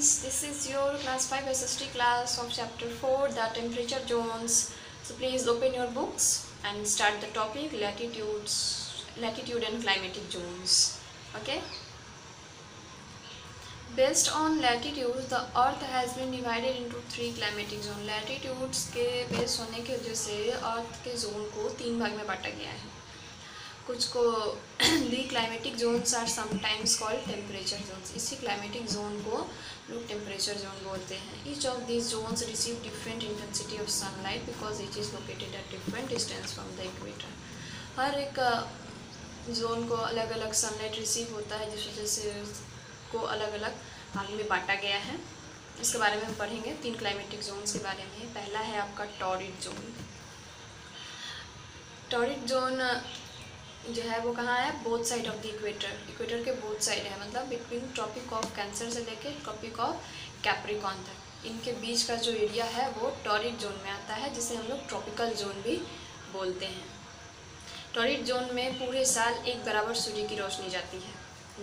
students, this is your class 5 SST class of chapter 4, the temperature zones. So please open your books and start the topic latitude and climatic zones. Okay. Based on latitudes, the earth has been divided into 3 climatic zones. Latitudes के base होने की वजह से अर्थ के zone को 3 भाग में बांटा गया है. कुछ को the climatic zones are sometimes called temperature zones. इसी क्लाइमेटिक जोन को लोग टेम्परेचर जोन बोलते हैं. Each of these zones receive different intensity of sunlight because it is located at different distance from the equator. हर एक zone को अलग अलग सनलाइट रिसीव होता है, जिस वजह से को अलग अलग भाग में बांटा गया है. इसके बारे में हम पढ़ेंगे 3 क्लाइमेटिक जोन्स के बारे में. पहला है आपका टॉरिड जोन. टॉरिड जोन जो है वो कहाँ है? Both side of the equator. Equator के बोथ साइड है, मतलब बिटवीन ट्रॉपिक ऑफ कैंसर से लेके ट्रॉपिक ऑफ कैप्रिकॉन तक. इनके बीच का जो एरिया है वो टॉरिड जोन में आता है, जिसे हम लोग ट्रॉपिकल जोन भी बोलते हैं. टॉरिड जोन में पूरे साल एक बराबर सूर्य की रोशनी जाती है,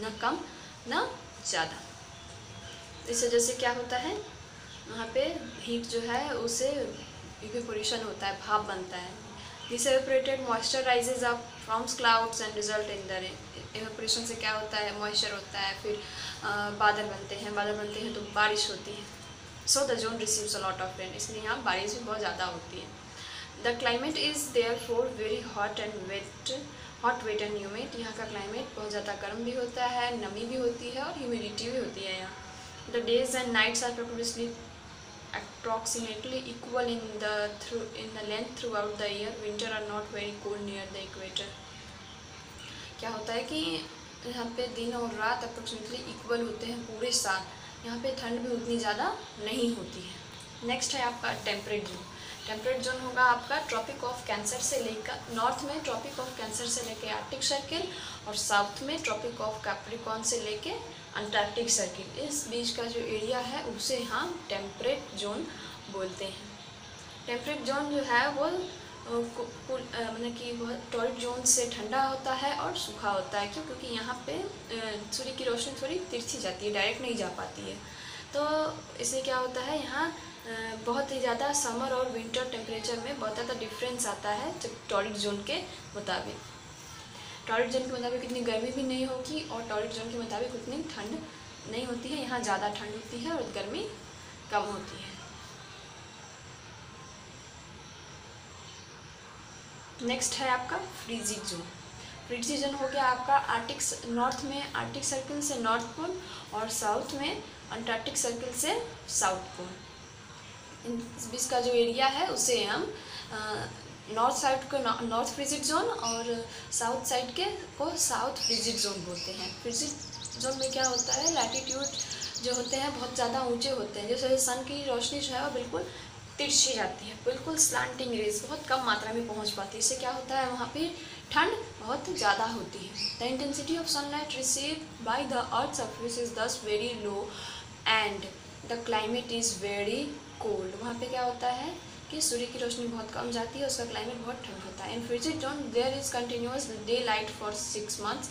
न कम न ज़्यादा. इस वजह से क्या होता है, वहाँ पे हीट जो है उसे इवेपोरेशन होता है, भाप बनता है. This evaporated moisture rises up from clouds and result in the rain. Evaporation से क्या होता है, मॉइस्चर होता है, फिर बादल बनते हैं तो बारिश होती है. So the zone receives a lot of rain. इसलिए यहाँ बारिश भी बहुत ज़्यादा होती है. The climate is therefore very hot wet and humid. यहाँ का क्लाइमेट बहुत ज़्यादा गर्म भी होता है, नमी भी होती है और ह्यूमिडिटी भी होती है. यहाँ the days and nights are proportionally approximately equal in the length throughout the year. Winter are not very cold near the equator. क्या होता है कि यहाँ पे दिन और रात अप्रोक्सीमेटली इक्वल होते हैं पूरे साल. यहाँ पे ठंड भी उतनी ज़्यादा नहीं होती है. नेक्स्ट है आपका टेम्परेट जोन. टेम्परेट जोन होगा आपका ट्रॉपिक ऑफ कैंसर से लेकर नॉर्थ में ट्रॉपिक ऑफ कैंसर से लेकर आर्कटिक सर्किल और साउथ में ट्रॉपिक ऑफ कैप्रिकॉन से लेके अंटार्कटिक सर्किल. इस बीच का जो एरिया है उसे हम टेम्परेट जोन बोलते हैं. टेम्परेट जोन जो है वो मतलब कि वह टॉरिड जोन से ठंडा होता है और सूखा होता है. क्यों? क्योंकि यहाँ पे सूर्य की रोशनी थोड़ी तिरछी जाती है, डायरेक्ट नहीं जा पाती है. तो इससे क्या होता है, यहाँ बहुत ही ज़्यादा समर और विंटर टेम्परेचर में बहुत ज़्यादा डिफरेंस आता है. जब टॉरिड जोन के मुताबिक इतनी गर्मी भी नहीं होगी और टॉरिड जोन के मुताबिक उतनी ठंड नहीं होती है. यहाँ ज़्यादा ठंड होती है और गर्मी कम होती है. नेक्स्ट है आपका फ्रीजिंग जोन. फ्रीजिंग जोन हो गया आपका नॉर्थ में आर्कटिक सर्किल से नॉर्थ पोल और साउथ में अंटार्कटिक सर्किल से साउथ पोल. इस बीच का जो एरिया है उसे हम नॉर्थ साइड को नॉर्थ फ्रीजिंग जोन और साउथ साइड को साउथ फ्रीजिंग जोन बोलते हैं. फ्रीजिंग जोन में क्या होता है, लैटिट्यूड जो होते हैं बहुत ज़्यादा ऊंचे होते हैं, जैसे सन की रोशनी जो है वो बिल्कुल तिरछी जाती है, बिल्कुल स्लांटिंग रेज बहुत कम मात्रा में पहुंच पाती है. इससे क्या होता है, वहाँ पे ठंड बहुत ज़्यादा होती है. The intensity of sunlight received by the earth surface is thus very low and the climate is very cold. वहाँ पे क्या होता है कि सूर्य की रोशनी बहुत कम जाती है, उसका क्लाइमेट बहुत ठंड होता है. In freezing zone there is continuous day light for 6 months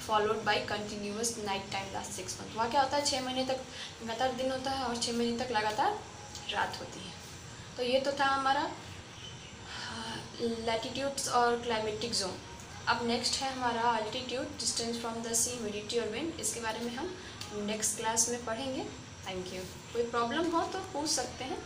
followed by continuous night time last 6 months. वहाँ क्या होता है, 6 महीने तक लगातार दिन होता है और 6 महीने तक लगातार रात होती है. तो ये तो था हमारा लैटिट्यूड्स और क्लाइमेटिक जोन. अब नेक्स्ट है हमारा altitude, distance from the sea, humidity और विंड. इसके बारे में हम नेक्स्ट क्लास में पढ़ेंगे. Thank you. कोई प्रॉब्लम हो तो पूछ सकते हैं.